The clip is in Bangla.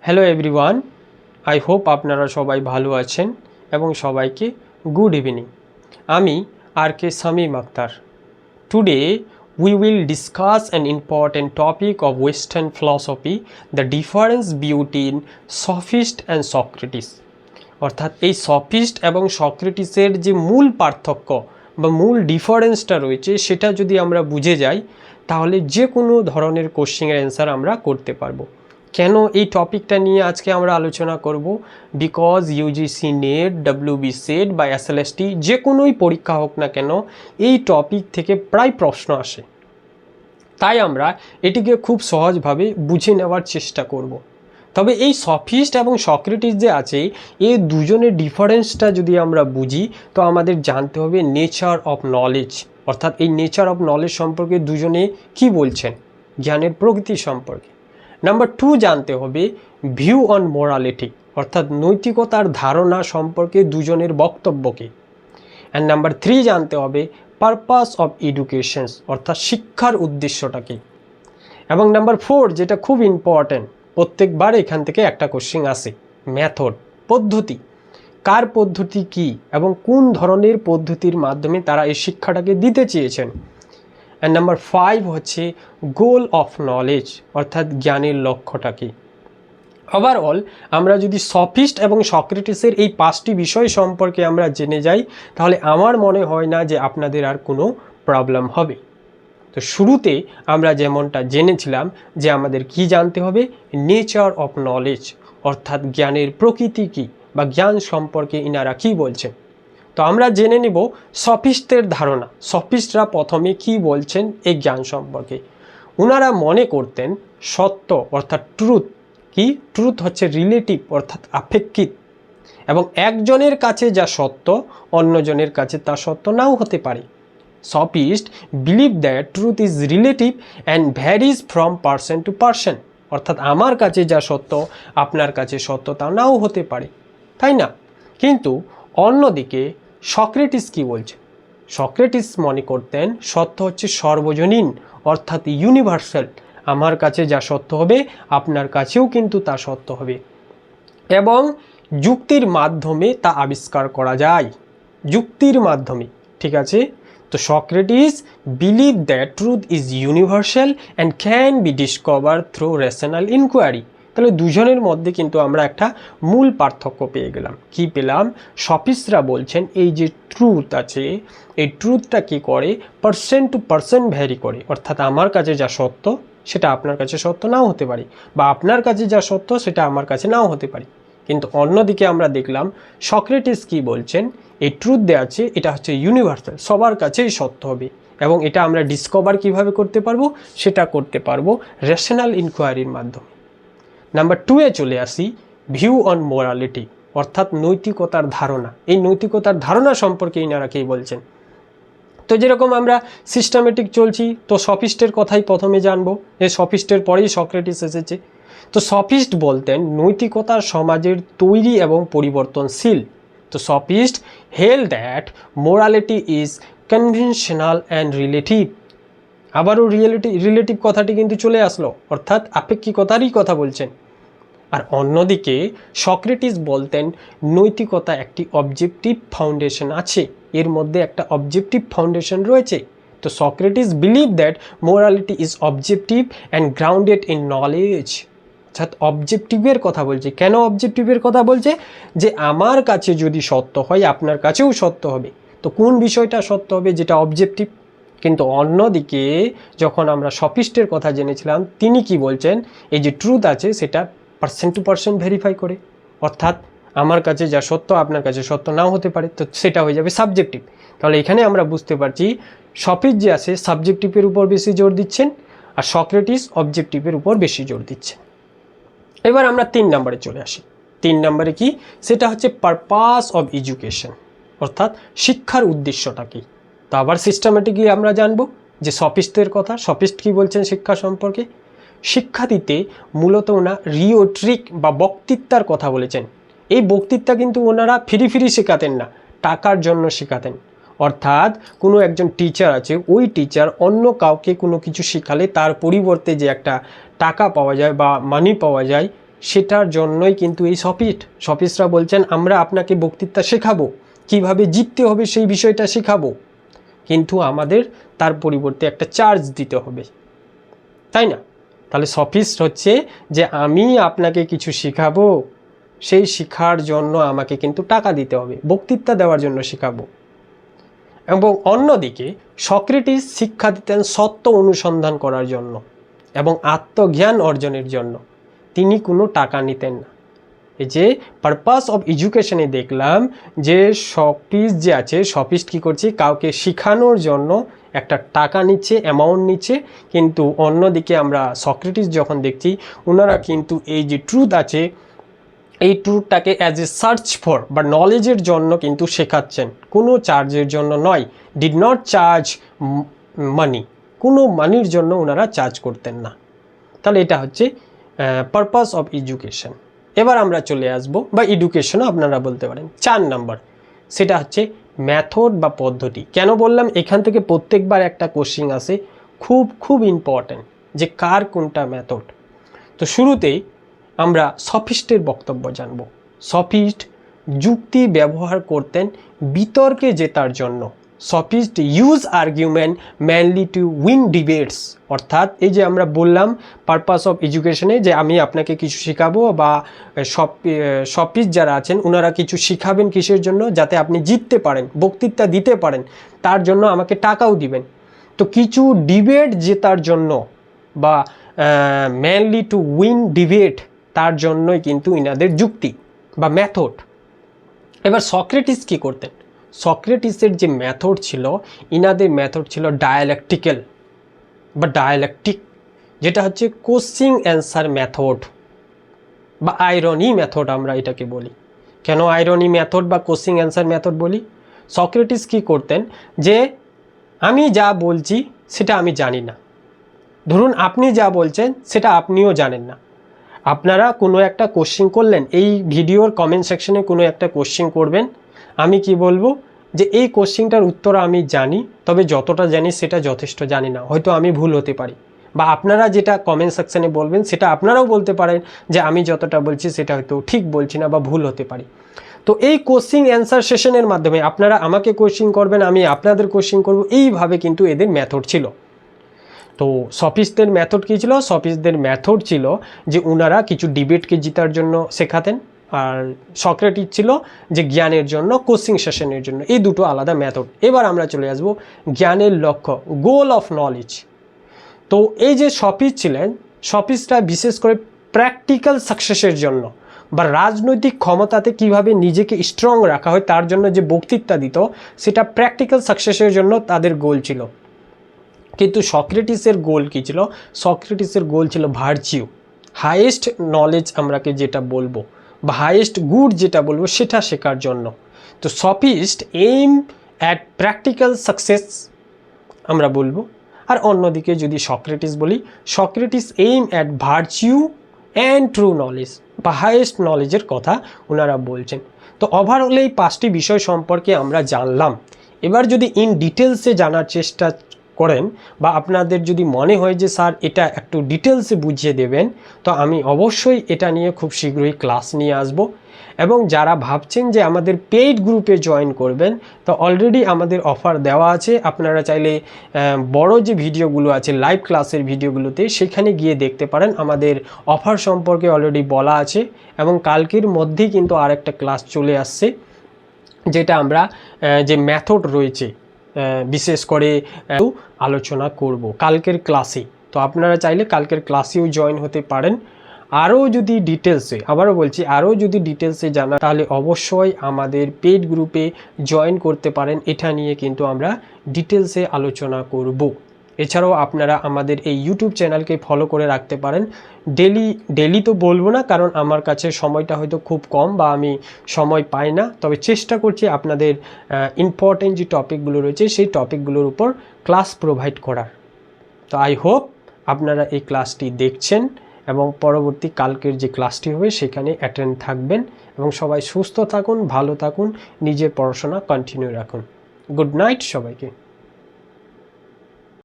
হ্যালো এভরিওয়ান, আই হোপ আপনারা সবাই ভালো আছেন এবং সবাইকে গুড ইভিনিং। আমি R K Shamim Akter. Today we will discuss an important topic of Western philosophy, the difference between sophist and Socrates। অর্থাৎ এই সফিস্ট এবং সক্রেটিসের যে মূল পার্থক্য বা মূল ডিফারেন্সটা রয়েছে সেটা যদি আমরা বুঝে যাই তাহলে যে কোনো ধরনের কোশ্চেনের অ্যান্সার আমরা করতে পারবো। কেন এই টপিকটা নিয়ে আজকে আমরা আলোচনা করব? Because UGC net, WB set বা এসএলএসটি যে কোনোই পরীক্ষা হোক না কেন এই টপিক থেকে প্রায় প্রশ্ন আসে, তাই আমরা এটিকে খুব সহজভাবে বুঝে নেওয়ার চেষ্টা করব। তবে এই সফিস্ট এবং সক্রেটিস যে আছে এই দুজনের ডিফারেন্সটা যদি আমরা বুঝি তো আমাদের জানতে হবে নেচার অফ নলেজ, অর্থাৎ এই নেচার অফ নলেজ সম্পর্কে দুজনে কি বলছেন, জ্ঞানের প্রকৃতি সম্পর্কে। নাম্বার 2 জানতে হবে ভিউ অন মোরালিটি, অর্থাৎ নৈতিকতার ধারণা সম্পর্কে দুজনের বক্তব্যকে। অ্যান্ড নাম্বার 3 জানতে হবে পারপাস অফ এডুকেশনস, অর্থাৎ শিক্ষার উদ্দেশ্যটা কী। এবং নাম্বার 4 যেটা খুব ইম্পর্ট্যান্ট, প্রত্যেকবার এখান থেকে একটা কোশ্চেন আসে, মেথড, পদ্ধতি, কার পদ্ধতি কি এবং কোন ধরনের পদ্ধতির মাধ্যমে তারা এই শিক্ষাটাকে দিতে চেয়েছেন। অ্যান্ড নাম্বার 5 হচ্ছে গোল অফ নলেজ, অর্থাৎ জ্ঞানের লক্ষ্যটা কী। ওভারঅল আমরা যদি সফিস্ট এবং সক্রেটিসের এই 5টি বিষয় সম্পর্কে আমরা জেনে যাই তাহলে আমার মনে হয় না যে আপনাদের আর কোনো প্রবলেম হবে। তো শুরুতে আমরা যেমনটা জেনেছিলাম যে আমাদের কি জানতে হবে, নেচার অফ নলেজ, অর্থাৎ জ্ঞানের প্রকৃতি কী বা জ্ঞান সম্পর্কে ইনারা কি বলছেন। তো আমরা জেনে নেব সফিস্টদের ধারণা। সফিস্টরা প্রথমে কি বলছেন এই জ্ঞান সম্পর্কে। ওনারা মনে করতেন সত্য অর্থাৎ ট্রুথ কি, ট্রুথ হচ্ছে রিলেটিভ অর্থাৎ আপেক্ষিক, এবং একজনের কাছে যা সত্য অন্যজনের কাছে তা সত্য নাও হতে পারে। Sophist believe that truth is relative and varies from person to person, অর্থাৎ আমার কাছে যা সত্য আপনার কাছে সত্য তা নাও হতে পারে, তাই না? কিন্তু অন্যদিকে সক্রেটিস কি বলছে? সক্রেটিস মনে করতেন সত্য হচ্ছে সর্বজনীন অর্থাৎ ইউনিভার্সাল, আমার কাছে যা সত্য হবে আপনার কাছেও কিন্তু তা সত্য হবে এবং যুক্তির মাধ্যমে তা আবিষ্কার করা যায়, যুক্তির মাধ্যমে, ঠিক আছে? তো Socrates believe that truth is universal and can be discover through rational inquiry. তাহলে দুজনের মধ্যে কিন্তু আমরা একটা মূল পার্থক্য পেয়ে গেলাম। কি পেলাম? সফিস্টরা বলছেন এই যে ট্রুথ আছে এই ট্রুথটা কি করে, পার্সন টু পার্সন ভ্যারি করে, অর্থাৎ আমার কাছে যা সত্য সেটা আপনার কাছে সত্য নাও হতে পারে বা আপনার কাছে যা সত্য সেটা আমার কাছে নাও হতে পারে। কিন্তু অন্যদিকে আমরা দেখলাম সক্রেটিস কি বলছেন, এই ট্রুথ দেওয়া আছে এটা হচ্ছে ইউনিভার্সাল, সবার কাছেই সত্য হবে এবং এটা আমরা ডিসকভার কিভাবে করতে পারবো, সেটা করতে পারবো রেশনাল ইনকোয়ারির মাধ্যমে। নাম্বার 2 চলে আসি, ভিউ অন মোরালিটি, অর্থাৎ নৈতিকতার ধারণা। এই নৈতিকতার ধারণা সম্পর্কে ইনারা কি বলছেন। তো যেরকম আমরা সিস্টেমেটিক চলছি তো সফিস্টের কথাই প্রথমে জানবো, এই সফিস্টের পরেই সক্রেটিস এসেছে। তো সফিস্ট বলতেন নৈতিকতা সমাজের তৈরি এবং পরিবর্তনশীল। তো sophist held that morality is conventional and relative. আবারও রিলেটিভ কথাটি কিন্তু চলে আসলো, অর্থাৎ আপেক্ষিকতারই কথা বলছেন। আর অন্যদিকে সক্রেটিস বলতেন নৈতিকতা একটি অবজেক্টিভ ফাউন্ডেশন আছে, এর মধ্যে একটা অবজেক্টিভ ফাউন্ডেশন রয়েছে। তো Socrates believe that morality is objective and grounded in knowledge, অর্থাৎ অবজেক্টিভের কথা বলছে। কেন অবজেক্টিভের কথা বলছে? যে আমার কাছে যদি সত্য হয় আপনার কাছেও সত্য হবে। তো কোন বিষয়টা সত্য হবে? যেটা অবজেক্টিভ। কিন্তু অন্যদিকে যখন আমরা সফিস্টের কথা জেনেছিলাম তিনি কি বলছেন, এই যে ট্রুথ আছে সেটা পার্সন টু পার্সন ভেরিফাই করে, অর্থাৎ আমার কাছে যা সত্য আপনার কাছে সত্য নাও হতে পারে, তো সেটা হয়ে যাবে সাবজেক্টিভ। তাহলে এখানে আমরা বুঝতে পারছি সফিস্ট যে আছে সাবজেক্টিভের উপর বেশি জোর দিচ্ছেন আর সক্রেটিস অবজেক্টিভের উপর বেশি জোর দিচ্ছেন। এবার আমরা 3 নম্বরে চলে আসি। 3 নম্বরে কি? সেটা হচ্ছে পারপাস অফ এডুকেশন, অর্থাৎ শিক্ষার উদ্দেশ্যটা কী। তো আবার সিস্টেমেটিকলি আমরা জানবো যে সফিস্টদের কথা, সফিস্ট কী বলছেন শিক্ষা সম্পর্কে। শিক্ষা দিতে মূলত ওনারা রিওট্রিক বা বক্তৃতার কথা বলেছেন। এই বক্তৃতা কিন্তু ওনারা ফ্রি শেখাতেন না, টাকার জন্য শেখাতেন। অর্থাৎ কোনো একজন টিচার আছে, ওই টিচার অন্য কাউকে কোনো কিছু শেখালে তার পরিবর্তে যে একটা টাকা পাওয়া যায় বা মানি পাওয়া যায় সেটার জন্যই কিন্তু এই সফিস্টরা বলছেন আমরা আপনাকে বক্তৃতা শেখাবো, কিভাবে জিততে হবে সেই বিষয়টা শেখাবো, কিন্তু আমাদের তার পরিবর্তে একটা চার্জ দিতে হবে, তাই না? তাহলে সফিস্ট হচ্ছে যে আমি আপনাকে কিছু শেখাবো, সেই শেখার জন্য আমাকে কিন্তু টাকা দিতে হবে, বক্তৃতা দেওয়ার জন্য শেখাবো। এবং অন্যদিকে সক্রেটিস শিক্ষা দিতেন সত্য অনুসন্ধান করার জন্য এবং আত্মজ্ঞান অর্জনের জন্য, তিনি কোনো টাকা নিতেন না। এই যে পারপাস অফ এডুকেশনে দেখলাম যে সফিস্ট কী করছে, কাউকে শেখানোর জন্য একটা টাকা নিচ্ছে, অ্যামাউন্ট নিচ্ছে, কিন্তু অন্যদিকে আমরা সক্রেটিস যখন দেখছি ওনারা কিন্তু এই যে ট্রুথ আছে এই ট্রুথটাকে অ্যাজ এ সার্চ ফর বা নলেজের জন্য কিন্তু শেখাচ্ছেন, কোনো চার্জের জন্য নয়। ডিড নট চার্জ মানি, কোনো মানির জন্য ওনারা চার্জ করতেন না। তাহলে এটা হচ্ছে পারপাস অফ এডুকেশন। এবার আমরা চলে আসব, বা এডুকেশনও আপনারা বলতে পারেন, 4 নাম্বার, সেটা হচ্ছে মেথড বা পদ্ধতি। কেন বললাম, এখান থেকে প্রত্যেকবার একটা কোশ্চিন আসে, খুব ইম্পর্ট্যান্ট, যে কার কোনটা মেথড। তো শুরুতেই আমরা সফিস্টের বক্তব্য জানব। সফিস্ট যুক্তি ব্যবহার করতেন বিতর্কে জেতার জন্য। Sophist use argument mainly to win debates, অর্থাৎ এই যে আমরা বললাম পারপাস অফ এডুকেশনে যে আমি আপনাকে কিছু শেখাবো, বা সফিস্ট যারা আছেন ওনারা কিছু শিখাবেন কিসের জন্য, যাতে আপনি জিততে পারেন, বক্তৃতা দিতে পারেন, তার জন্য আমাকে টাকাও দিবেন। তো কিছু ডিবেট জেতার জন্য বা মেনলি টু উইন ডিবেট, তার জন্যই কিন্তু ইনাদের যুক্তি বা মেথড। এবার সক্রেটিস কি করতেন, সক্রেটিসের যে মেথড ছিল, ইনাদের মেথড ছিল ডায়ালেকটিক্যাল বা ডায়ালেকটিক, যেটা হচ্ছে কোশ্চিন অ্যান্সার মেথড বা আইরনি মেথড আমরা এটাকে বলি। কেন আইরনি মেথড বা কোশ্চিন অ্যান্সার মেথড বলি? সক্রেটিস কি করতেন, যে আমি যা বলছি সেটা আমি জানি না, ধরুন আপনি যা বলছেন সেটা আপনিও জানেন না। আপনারা কোনো একটা কোশ্চিন করলেন, এই ভিডিওর কমেন্ট সেকশনে কোনো একটা কোশ্চিন করবেন, আমি কি বলবো যে এই কোশ্চিনটার উত্তর আমি জানি, তবে যতটা জানি সেটা যথেষ্ট জানি না, হয়তো আমি ভুল হতে পারি। বা আপনারা যেটা কমেন্ট সেকশনে বলবেন সেটা আপনারাও বলতে পারেন যে আমি যতটা বলছি সেটা হয়তো ঠিক বলছি না বা ভুল হতে পারি। তো এই কোশ্চিন অ্যান্সার সেশনের মাধ্যমে আপনারা আমাকে কোশ্চিন করবেন, আমি আপনাদের কোশ্চিন করব, এইভাবে কিন্তু এদের মেথড ছিল। তো সফিস্টদের মেথড কী ছিল? সফিস্টদের মেথড ছিল যে ওনারা কিছু ডিবেটকে জেতার জন্য শেখাতেন, আর সক্রেটিস ছিল যে জ্ঞানের জন্য, কোচিং সেশনের জন্য, এই দুটো আলাদা মেথড। এবার আমরা চলে আসব জ্ঞানের লক্ষ্য, গোল অফ নলেজ। তো এই যে সফিস্ট ছিলেন, সফিস্টরা বিশেষ করে প্র্যাকটিক্যাল সাকসেসের জন্য বা রাজনৈতিক ক্ষমতাতে কিভাবে নিজেকে স্ট্রং রাখা হয় তার জন্য যে বক্তৃতা দিত, সেটা প্র্যাকটিক্যাল সাকসেসের জন্য তাদের গোল ছিল। কিন্তু সক্রেটিসের গোল কী ছিল? সক্রেটিসের গোল ছিল ভার্চিউ, হাইয়েস্ট নলেজ আমরাকে যেটা বলবো বা হাইয়েস্ট গুড যেটা বলবো সেটা শেখার জন্য। তো sophist aim at practical success আমরা বলবো। আর অন্যদিকে যদি সক্রেটিস বলি, Socrates aim at virtue and true knowledge বা হাইয়েস্ট নলেজের কথা ওনারা বলছেন। তো ওভারঅল এই 5টি বিষয় সম্পর্কে আমরা জানলাম। এবার যদি ইন ডিটেলসে জানার চেষ্টা করেন বা আপনাদের যদি মনে হয় যে স্যার এটা একটু ডিটেলসে বুঝিয়ে দেবেন, তো আমি অবশ্যই এটা নিয়ে খুব শীঘ্রই ক্লাস নিয়ে আসব। এবং যারা ভাবছেন যে আমাদের পেইড গ্রুপে জয়েন করবেন, তো অলরেডি আমাদের অফার দেওয়া আছে। আপনারা চাইলে বড় যে ভিডিওগুলো আছে লাইভ ক্লাসের ভিডিওগুলোতে সেখানে গিয়ে দেখতে পারেন, আমাদের অফার সম্পর্কে অলরেডি বলা আছে। এবং কালকের মধ্যেই কিন্তু আরেকটা ক্লাস চলে আসছে, যেটা আমরা যে মেথড রয়েছে বিশেষ করে আলোচনা করব কালকের ক্লাসে। তো আপনারা চাইলে কালকের ক্লাসেও জয়েন হতে পারেন। আরও যদি ডিটেলসে, আবারও বলছি, আরও যদি ডিটেলসে জানা, তাহলে অবশ্যই আমাদের পেইড গ্রুপে জয়েন করতে পারেন। এটা নিয়ে কিন্তু আমরা ডিটেলসে আলোচনা করব। এছাড়াও আপনারা আমাদের এই ইউটিউব চ্যানেলকে ফলো করে রাখতে পারেন। ডেলি তো বলবো না, কারণ আমার কাছে সময়টা হয়তো খুব কম বা আমি সময় পাই না, তবে চেষ্টা করছি আপনাদের ইম্পর্টেন্ট যে টপিকগুলো রয়েছে সেই টপিকগুলোর উপর ক্লাস প্রোভাইড করার। তো আই হোপ আপনারা এই ক্লাসটি দেখছেন এবং পরবর্তী কালকের যে ক্লাসটি হবে সেখানে অ্যাটেন্ড থাকবেন। এবং সবাই সুস্থ থাকুন, ভালো থাকুন, নিজের পড়াশোনা কন্টিনিউ রাখুন। গুড নাইট সবাইকে।